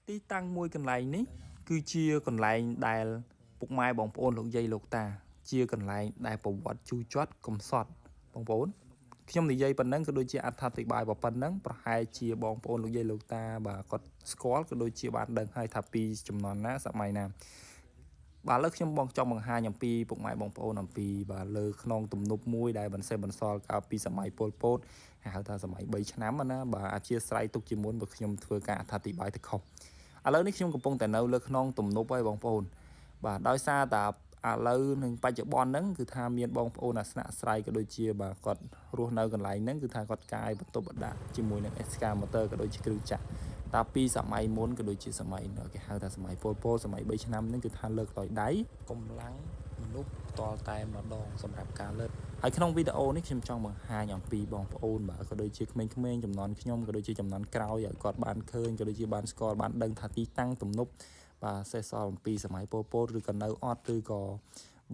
Tí tăng môi cần lại ní cứ chia còn lại đài bục mai bóng ôn lục dây lục ta chia còn lại đài bộ vật chu chót công sọt bóng ôn trong thì dây phần nắng có đôi chia thật thì bài vào phần nắng và hai chia bóng ôn lục dây lục ta và có score có đôi chia bạn đằng hai thập pi chùm nón ná sạ mày nè bà lớp trong bằng hai nhầm pi bụng mai bóng ôn nằm pi và lơ non tụm nút mũi đài bắn xe bắn sol cao pi sạ mày pol pot hào ta sạ mày bảy năm mà ná bà chia sải tục chỉ muốn bực nhầm thừa cả thật thì bài thực không lớnនេះខ្ញុំកំពុងតែនៅលើក្នុងទំនប់ហើយបងប្អូនបាទដោយសារតែឥឡូវនឹងបច្ចុប្បន្នហ្នឹងគឺថាមានបងប្អូនអាស្នាក់ស្រ័យក៏ដូចជាបាទគាត់រស់នៅកន្លែងហ្នឹងគឺថាគាត់កាយបន្ទប់បដាក់ជាមួយនឹង excavator ក៏ដូចជាគ្រឿងចាក់តាពីសម័យមុនក៏ដូចជាសម័យគេហៅថាសម័យពលពតសម័យ3ឆ្នាំហ្នឹងគឺថាលើកដោយដៃកម្លាំងមនុស្សតលតែម្ដងសម្រាប់ការលើកហើយក្នុងវីដេអូនេះខ្ញុំចង់បង្ហាញអំពីបងប្អូនបាទក៏ដូចជាក្មេងៗចំនួនខ្ញុំក៏ដូចជាចំនួនក្រោយឲ្យគាត់បានឃើញក៏ដូចជាបានស្គាល់បានដឹងថាទីតាំងទំនប់បាទសេះសល់អំពីសម័យពលពតឬក៏នៅអត់ឬក៏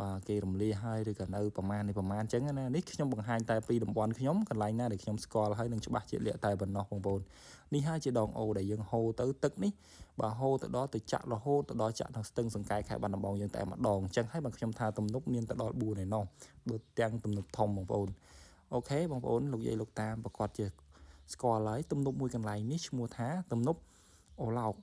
បាទគេរំលាយហើយឬក៏នៅប្រមាណអញ្ចឹងណានេះខ្ញុំបង្ហាញតែពីតំបន់ខ្ញុំកន្លែងណាដែលខ្ញុំស្គាល់ហើយនឹងច្បាស់ជាលក្ខតែប៉ុណ្ណោះបងប្អូននេះហើយជាដងអូដែលយើងហូរទៅទឹកនេះបាទហូរទៅដល់ទៅចាក់រហូតទៅដល់ចាក់នៅស្ទឹងសង្កែខេត្តបាត់ដំបងយើងតែម្ដងអញ្ចឹងហើយបើខ្ញុំថាទំនប់មានទៅដល់4ឯណោះដូចទាំងទំនប់ធំបងប្អូនអូខេបងប្អូនលោកយាយលោកតាប្រកាសជាស្គាល់ហើយទំនប់មួយកន្លែងនេះឈ្មោះថាទំនប់អូឡោក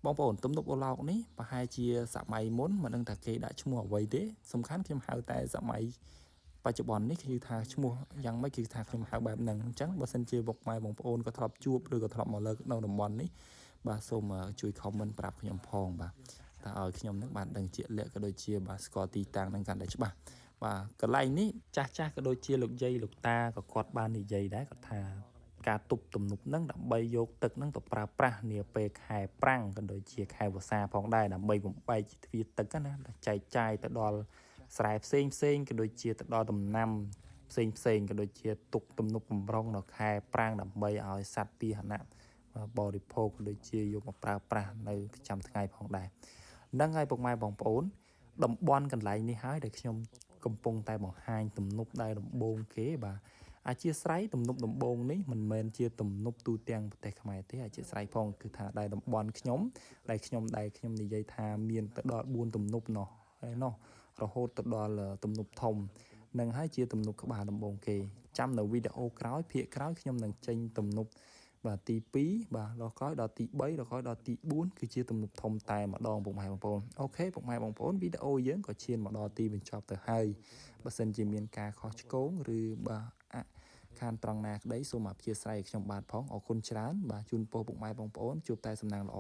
បងប្អូនទំនប់អូឡោកនេះប្រហែលជាសម័យមុនមិនដឹងថាគេដាក់ឈ្មោះអ្វីទេសំខាន់ខ្ញុំហៅតែសម័យបច្ចុប្បន្ននេះគឺថាឈ្មោះយ៉ាងម៉េចគឺថាខ្ញុំហៅបែបហ្នឹងអញ្ចឹងបើសិនជាពុកម៉ែបងប្អូនក៏ធ្លាប់ជួបឬក៏ធ្លាប់មកលើនៅតំបន់នេះបាទសូមជួយ comment ប្រាប់ខ្ញុំផងបាទតើឲ្យខ្ញុំនឹងបានដឹងជាក់លាក់ក៏ដូចជាបាទស្គាល់ទីតាំងនឹងកាន់តែច្បាស់បាទកន្លែងនេះចាស់ក៏ដូចជាលោកយាយលោកតាក៏គាត់បាននិយាយដែរគាត់ថាការទប់ទំនប់ហ្នឹងដើម្បីយកទឹកហ្នឹងទៅប្រើប្រាស់នាពេលខែប្រាំងក៏ដូចជាខែវស្សាផងដែរដើម្បីបំបែកជាទ្វារទឹកណាចែកចាយទៅដល់ស្រែផ្សេងក៏ដូចជាទៅដល់ដំណាំផ្សេងក៏ដូចជាទុកទំនប់បំរុងនៅខែប្រាំងដើម្បីឲ្យសត្វពាហនៈបរិភោគដូចជាយកមកប្រើប្រាស់នៅប្រចាំថ្ងៃផងដែរហ្នឹងហើយពុកម៉ែបងប្អូនតំបន់កន្លែងនេះហើយដែលខ្ញុំកំពុងតែបង្ហាញទំនប់ដែលដំបូងគេបាទអធិស្ឋានទំនប់ដំបូងនេះមិនមែនជាទំនប់ទូទាំងប្រទេសខ្មែរទេអធិស្ឋានផងគឺថាដែលតំបន់ខ្ញុំដែលខ្ញុំនិយាយថាមានទៅដល់4ទំនប់ណោះហើយណោះរហូតទៅដល់ទំនប់ធំនឹងហើយជាទំនប់ក្បាលដំបូងគេចាំនៅវីដេអូក្រោយភាគក្រោយខ្ញុំនឹងចេញទំនប់បាទទី2បាទដល់ក្រោយដល់ទី3ដល់ក្រោយដល់ទី4គឺជាទំនប់ធំតែម្ដងពុកម៉ែបងប្អូនអូខេពុកម៉ែបងប្អូនវីដេអូយើងក៏ឈានមកដល់ទីបញ្ចប់ទៅហើយបើសិនជាមានការខុសឆ្គងឬបាទខានត្រង់ណាក្តីសូមអធិស្ឋានខ្ញុំបាទផងអរគុណច្រើនបាទជូនពរពុកម៉ែបងប្អូនជួបតែសំណាងល្អ